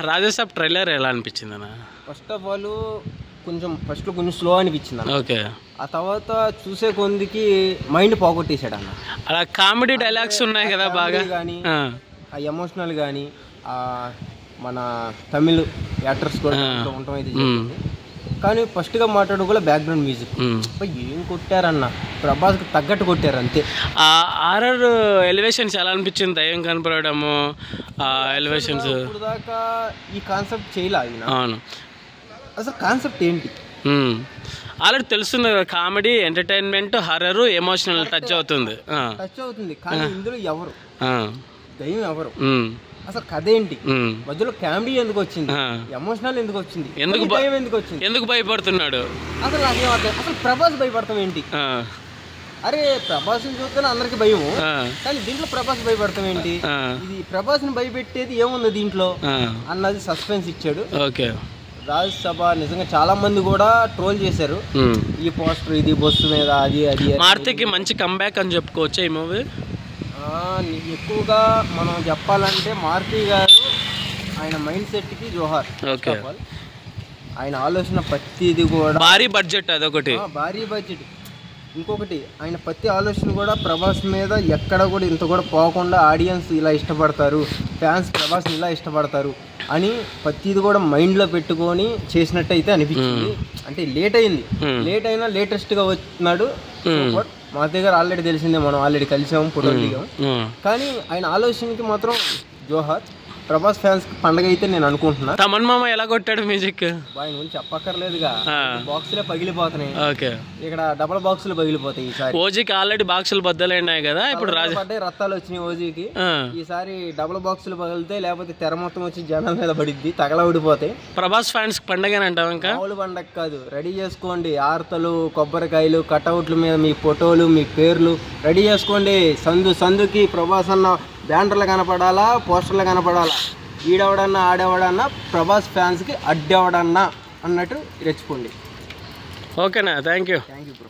Raja Saab trailer ఎలా అనిపించింది అన్న? ఫస్ట్ ఆఫ్ ఆల్ ఫస్ట్లో కొంచెం స్లో అనిపించింది అన్న. ఓకే. ఆ తర్వాత చూసే కొందికి మైండ్ పోగొట్టేశాడు అన్న. అలా కామెడీ డైలాగ్స్ ఉన్నాయి కదా బాగా, కానీ ఆ ఎమోషనల్ కానీ మన తమిళ్ యాక్టర్స్ కూడా ఉండటం అయితే జరిగింది. కానీ ఫస్ట్గా మాట్లాడు కూడా బ్యాక్గ్రౌండ్ మ్యూజిక్ ఏం కొట్టారన్న, ప్రభాస్కి తగ్గట్టు కొట్టారు అంతే. హారర్ ఎలివేషన్స్ ఎలా అనిపించింది? దయ్యం కనపడము ఎలివేషన్స్ ఇప్పుడు దాకా ఈ కాన్సెప్ట్ చేయలే ఆయన. అవును, అసలు కాన్సెప్ట్ ఏంటి ఆల్రెడీ తెలుస్తుంది కదా, comedy, entertainment, horror, emotional touch అవుతుంది. కానీ ఇందులో ఎవరు దయ్యం, ఎవరు అసలు కథ ఏంటి, మధ్యలో కామెడీ ఎందుకు వచ్చింది, ఎమోషనల్ ఎందుకు వచ్చింది, భయం ఎందుకు వచ్చింది, ఎందుకు భయపడుతున్నాడు అసలు నాకేం అర్థం. అసలు ప్రభాస్ భయపడతాం ఏంటి? అరే ప్రభాస్ చూస్తేనే అందరికి భయము, కానీ దీంట్లో ప్రభాస్ భయపడతాం ఏంటి? ఇది ప్రభాస్ ని భయపెట్టేది ఏముంది దీంట్లో అన్నది సస్పెన్స్ ఇచ్చాడు. ఓకే. రాజ్యసభ నిజంగా చాలా మంది కూడా ట్రోల్ చేశారు, ఈ పోస్టర్ ఇది బస్సు మీద అది అది. మారుతికి మంచి కంబ్యాక్ అని చెప్పుకోవచ్చు ఈ మూవీ. ఎక్కువగా మనం చెప్పాలంటే మారుతి గారు ఆయన మైండ్ సెట్ కి జోహార్. ఆయన ఆలోచన ప్రతిది కూడా భారీ బడ్జెట్, అదొకటి భారీ బడ్జెట్. ఇంకొకటి ఆయన ప్రతి ఆలోచన కూడా ప్రభాస్ మీద ఎక్కడ కూడా ఇంత కూడా పోకుండా ఆడియన్స్ ఇలా ఇష్టపడతారు, ఫ్యాన్స్ ప్రభాస్ని ఇలా ఇష్టపడతారు అని ప్రతిది కూడా మైండ్లో పెట్టుకొని చేసినట్టు అయితే అనిపించింది. అంటే లేట్ అయింది, లేట్ అయినా లేటెస్ట్గా వచ్చినాడు. మా దగ్గర ఆల్రెడీ తెలిసిందే, మనం ఆల్రెడీ కలిసాము, ఫోటోలు దిగాము. కానీ ఆయన ఆలోచనకి మాత్రం జోహార్. ప్రభాస్ ఫ్యాన్స్ పండగ అయితే నేను అనుకుంటున్నా. తమన్ మామ ఎలా కొట్టాడు మ్యూజిక్? ఆయన గురించి చెప్పక్కర్లేదుగా, బాక్సులే పగిలిపోతున్నాయి. ఓకే. ఇక్కడ డబల్ బాక్సులు పగిలిపోతాయి. ఈసారి ఓజీకి ఆల్రెడీ బాక్సులు బద్దలైనాయి కదా, ఇప్పుడు పడ్డాయి, రత్తాలు వచ్చినాయి ఓజీకి. ఈసారి డబల్ బాక్సులు పగిలితే లేకపోతే తెర మొత్తం వచ్చి జనాల మీద పడిద్ది, తగలబడిపోతాయి. ప్రభాస్ ఫ్యాన్స్ పండగనంటావు? ఇంకా మామూలు పండగ కాదు, రెడీ చేసుకోండి. ఆర్తలు, కొబ్బరికాయలు, కటౌట్ల మీద మీ ఫోటోలు, మీ పేర్లు రెడీ చేసుకోండి. సందుకి ప్రభాస్ అన్న బ్యానర్లు కనపడాలా, పోస్టర్లు కనపడాలా. ఈడెవడన్నా ఆడేవాడన్నా ప్రభాస్ ఫ్యాన్స్కి అడ్డెవడన్నా అన్నట్టు రెచ్చిపోండి. ఓకేనా? Thank you bro.